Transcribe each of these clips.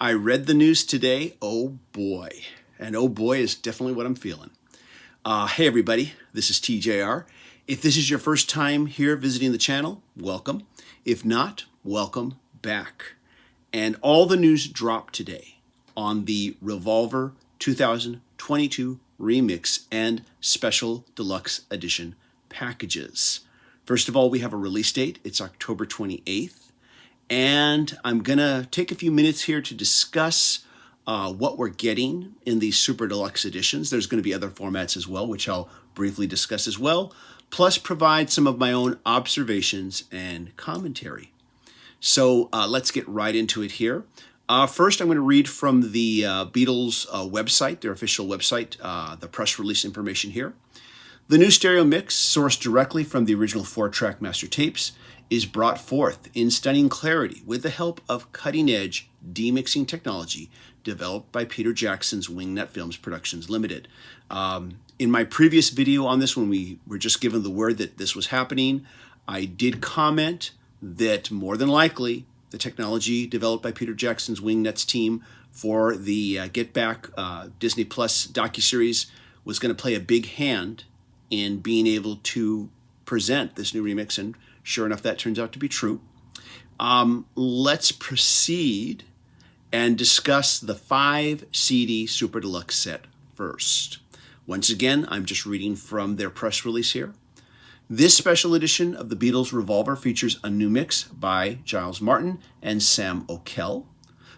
I read the news today. Oh boy. And oh boy is definitely what I'm feeling. Hey everybody, this is TJR. If this is your first time here visiting the channel, welcome. If not, welcome back. And all the news dropped today on the Revolver 2022 Remix and Special Deluxe Edition packages. First of all, we have a release date. It's October 28th. And I'm gonna take a few minutes here to discuss what we're getting in these Super Deluxe editions. There's gonna be other formats as well, which I'll briefly discuss as well, plus provide some of my own observations and commentary. So let's get right into it here. First, I'm gonna read from the Beatles website, their official website, the press release information here. The new stereo mix, sourced directly from the original 4-track master tapes, is brought forth in stunning clarity with the help of cutting-edge demixing technology developed by Peter Jackson's Wingnut Films Productions Limited. In my previous video on this, when we were just given the word that this was happening, I did comment that more than likely the technology developed by Peter Jackson's Wingnuts team for the Get Back Disney Plus docuseries was going to play a big hand in being able to present this new remix, and sure enough, that turns out to be true. Let's proceed and discuss the 5 CD Super Deluxe set first. Once again, I'm just reading from their press release here. This special edition of the Beatles Revolver features a new mix by Giles Martin and Sam O'Kell,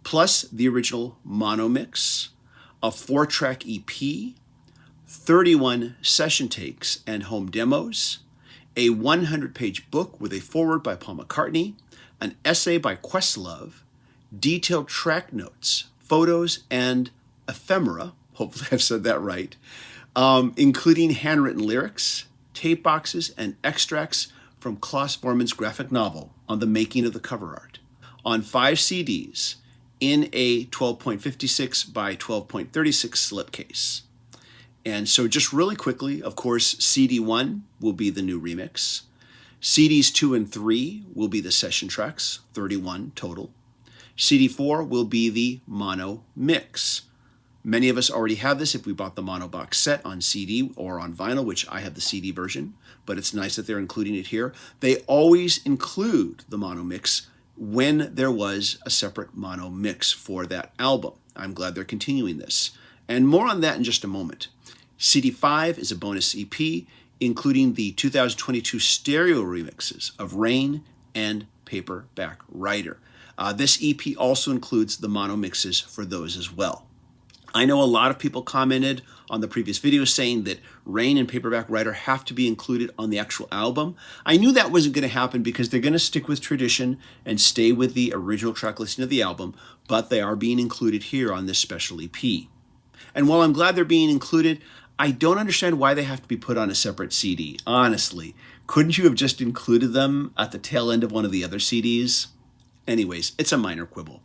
plus the original mono mix, a 4-track EP, 31 session takes and home demos, a 100-page book with a foreword by Paul McCartney, an essay by Questlove, detailed track notes, photos, and ephemera, hopefully I've said that right, including handwritten lyrics, tape boxes, and extracts from Klaus Vormann's graphic novel on the making of the cover art, on 5 CDs in a 12.56 by 12.36 slipcase. And so just really quickly, of course, CD 1 will be the new remix. CDs 2 and 3 will be the session tracks, 31 total. CD 4 will be the mono mix. Many of us already have this if we bought the mono box set on CD or on vinyl, which I have the CD version, but it's nice that they're including it here. They always include the mono mix when there was a separate mono mix for that album. I'm glad they're continuing this. And more on that in just a moment. CD 5 is a bonus EP, including the 2022 stereo remixes of Rain and Paperback Writer. This EP also includes the mono mixes for those as well. I know a lot of people commented on the previous video saying that Rain and Paperback Writer have to be included on the actual album. I knew that wasn't going to happen because they're going to stick with tradition and stay with the original track listing of the album, but they are being included here on this special EP. And while I'm glad they're being included, I don't understand why they have to be put on a separate CD. Honestly, couldn't you have just included them at the tail end of one of the other CDs? Anyways, it's a minor quibble.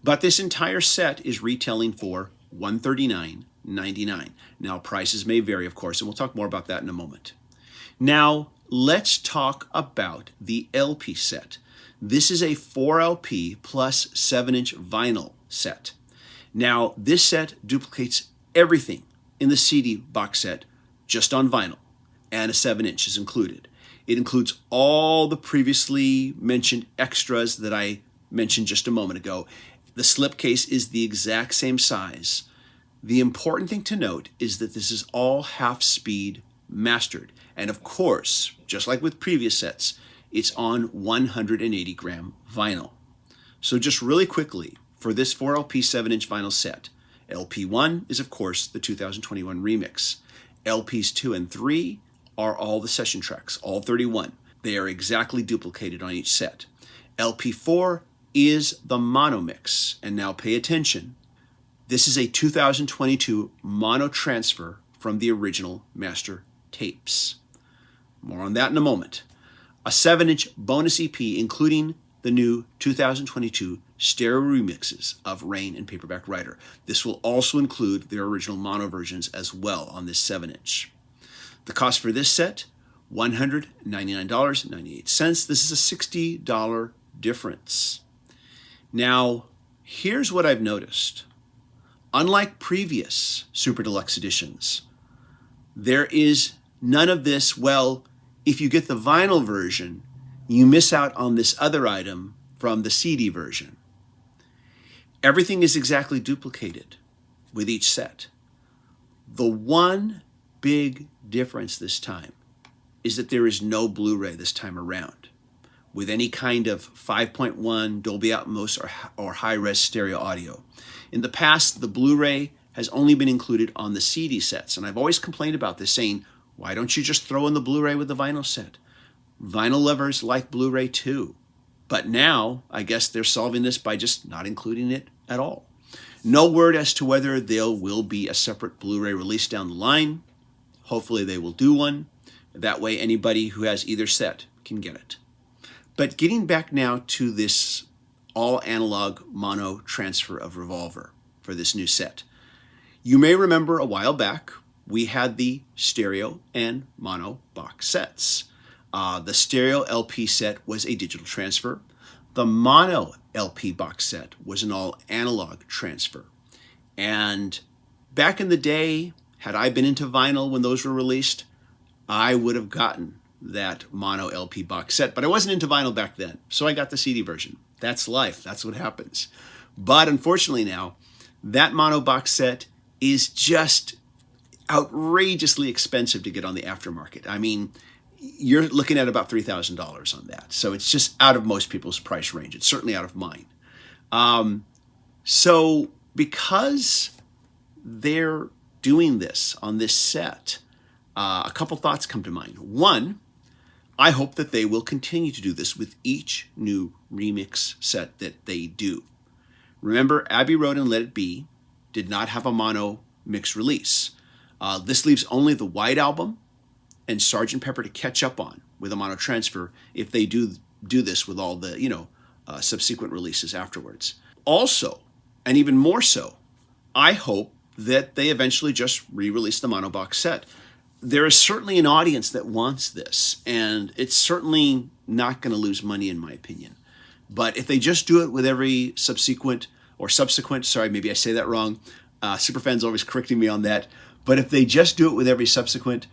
But this entire set is retailing for $139.99. Now, prices may vary, of course, and we'll talk more about that in a moment. Now, let's talk about the LP set. This is a 4LP plus 7-inch vinyl set. Now, this set duplicates everything in the CD box set just on vinyl, and a 7-inch is included. It includes all the previously mentioned extras that I mentioned just a moment ago. The slipcase is the exact same size. The important thing to note is that this is all half-speed mastered. And of course, just like with previous sets, it's on 180-gram vinyl. So just really quickly, for this 4LP 7-inch vinyl set, LP1 is, of course, the 2021 remix. LPs 2 and 3 are all the session tracks, all 31. They are exactly duplicated on each set. LP4 is the mono mix. And now pay attention. This is a 2022 mono transfer from the original master tapes. More on that in a moment. A 7-inch bonus EP, including the new 2022 stereo remixes of Rain and Paperback Writer. This will also include their original mono versions as well on this 7-inch. The cost for this set, $199.98. This is a $60 difference. Now, Here's what I've noticed. Unlike previous Super Deluxe editions, there is none of this, well, if you get the vinyl version, you miss out on this other item from the CD version. Everything is exactly duplicated with each set. The one big difference this time is that there is no Blu-ray this time around with any kind of 5.1 Dolby Atmos or high-res stereo audio. In the past, the Blu-ray has only been included on the CD sets, and I've always complained about this, saying, why don't you just throw in the Blu-ray with the vinyl set? Vinyl lovers like Blu-ray too. But now, I guess they're solving this by just not including it at all. No word as to whether there will be a separate Blu-ray release down the line. Hopefully they will do one. That way anybody who has either set can get it. But getting back now to this all analog mono transfer of Revolver for this new set. You may remember a while back, we had the stereo and mono box sets. The stereo LP set was a digital transfer. The mono LP box set was an all analog transfer. And back in the day, had I been into vinyl when those were released, I would have gotten that mono LP box set, but I wasn't into vinyl back then, so I got the CD version. That's life, that's what happens. But unfortunately now, that mono box set is just outrageously expensive to get on the aftermarket. I mean, you're looking at about $3,000 on that. So it's just out of most people's price range. It's certainly out of mine. So because they're doing this on this set, a couple thoughts come to mind. One, I hope that they will continue to do this with each new remix set that they do. Remember, Abbey Road and Let It Be did not have a mono mix release. This leaves only the White Album and Sgt. Pepper to catch up on with a mono transfer if they do this with all the, subsequent releases afterwards. Also, and even more so, I hope that they eventually just re-release the mono box set. There is certainly an audience that wants this, and it's certainly not going to lose money in my opinion. But if they just do it with every subsequent, sorry, maybe I say that wrong, Superfan's always correcting me on that, but if they just do it with every subsequent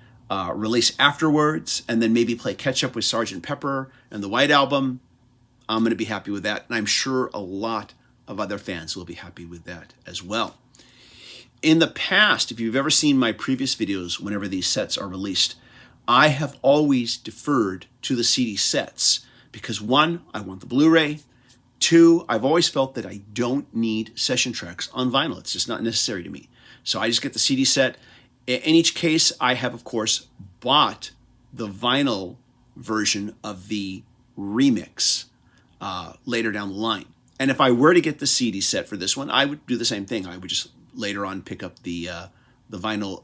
release afterwards, and then maybe play catch up with Sgt. Pepper and the White Album, I'm going to be happy with that, and I'm sure a lot of other fans will be happy with that as well. In the past, if you've ever seen my previous videos, whenever these sets are released, I have always deferred to the CD sets because one, I want the Blu-ray. Two, I've always felt that I don't need session tracks on vinyl. It's just not necessary to me. So I just get the CD set. In each case, I have, of course, bought the vinyl version of the remix later down the line. And if I were to get the CD set for this one, I would do the same thing. I would just later on pick up the vinyl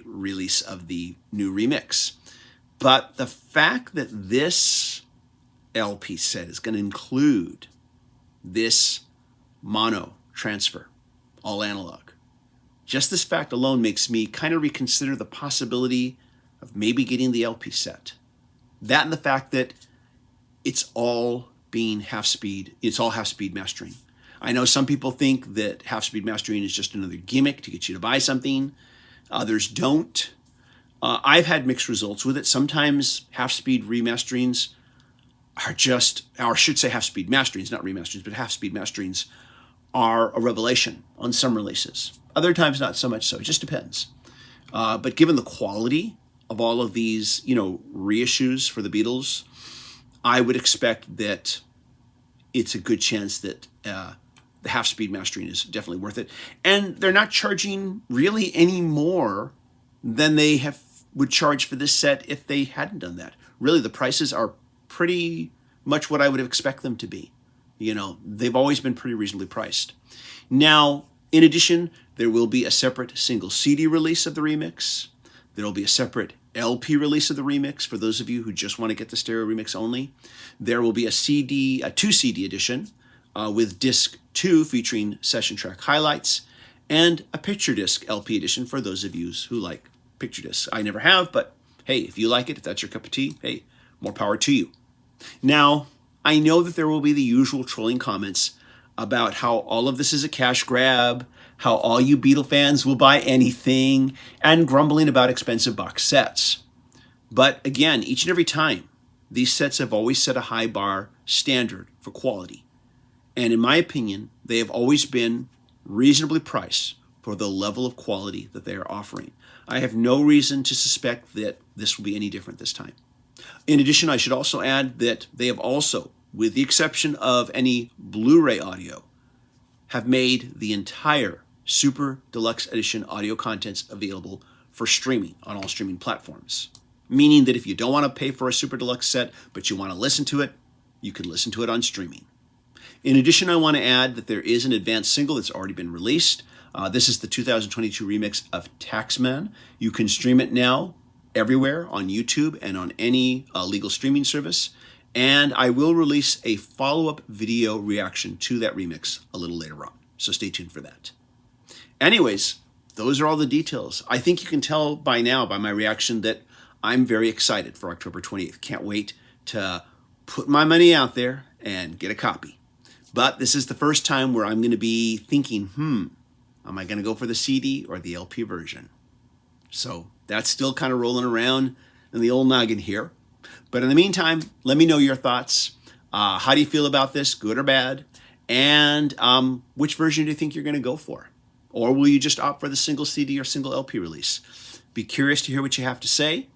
release of the new remix. But the fact that this LP set is going to include this mono transfer, all analog, just this fact alone makes me kind of reconsider the possibility of maybe getting the LP set. That and the fact that it's all being half-speed, it's all half-speed mastering. I know some people think that half-speed mastering is just another gimmick to get you to buy something. Others don't. I've had mixed results with it. Sometimes half-speed remasterings are just, or I should say half-speed masterings, not remasterings, but half-speed masterings are a revelation on some releases. Other times, not so much so. It just depends. But given the quality of all of these, reissues for the Beatles, I would expect that it's a good chance that the half-speed mastering is definitely worth it. And they're not charging really any more than they would charge for this set if they hadn't done that. Really, the prices are pretty much what I would expect them to be. They've always been pretty reasonably priced. Now, in addition, there will be a separate single CD release of the remix. There will be a separate LP release of the remix for those of you who just want to get the stereo remix only. There will be a 2 CD edition with disc 2 featuring session track highlights, and a picture disc LP edition for those of you who like picture discs. I never have, but hey, if you like it, if that's your cup of tea, hey, more power to you. Now, I know that there will be the usual trolling comments about how all of this is a cash grab, how all you Beatle fans will buy anything, and grumbling about expensive box sets. But again, each and every time, these sets have always set a high bar standard for quality. And in my opinion, they have always been reasonably priced for the level of quality that they are offering. I have no reason to suspect that this will be any different this time. In addition, I should also add that they have also, with the exception of any Blu-ray audio, have made the entire Super Deluxe Edition audio contents available for streaming on all streaming platforms. Meaning that if you don't want to pay for a Super Deluxe set, but you want to listen to it, you can listen to it on streaming. In addition, I want to add that there is an advanced single that's already been released. This is the 2022 remix of Taxman. You can stream it now everywhere on YouTube and on any legal streaming service. And I will release a follow-up video reaction to that remix a little later on. So stay tuned for that. Anyways, those are all the details. I think you can tell by now by my reaction that I'm very excited for October 28th. Can't wait to put my money out there and get a copy. But this is the first time where I'm going to be thinking, am I going to go for the CD or the LP version? So that's still kind of rolling around in the old noggin here. But in the meantime, let me know your thoughts. How do you feel about this, good or bad? And which version do you think you're going to go for? Or will you just opt for the single CD or single LP release? Be curious to hear what you have to say.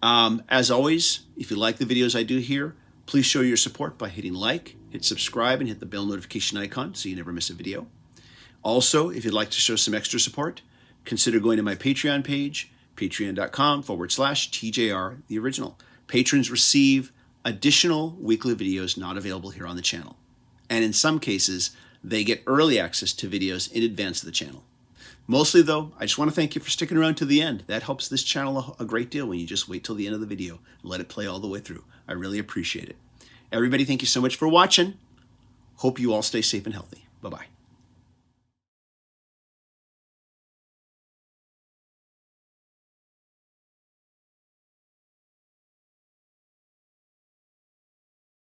As always, if you like the videos I do here, please show your support by hitting like, hit subscribe, and hit the bell notification icon so you never miss a video. Also, if you'd like to show some extra support, consider going to my Patreon page, patreon.com/TJR the original. Patrons receive additional weekly videos not available here on the channel. And in some cases, they get early access to videos in advance of the channel. Mostly though, I just want to thank you for sticking around to the end. That helps this channel a great deal when you just wait till the end of the video and let it play all the way through. I really appreciate it. Everybody, thank you so much for watching. Hope you all stay safe and healthy. Bye-bye.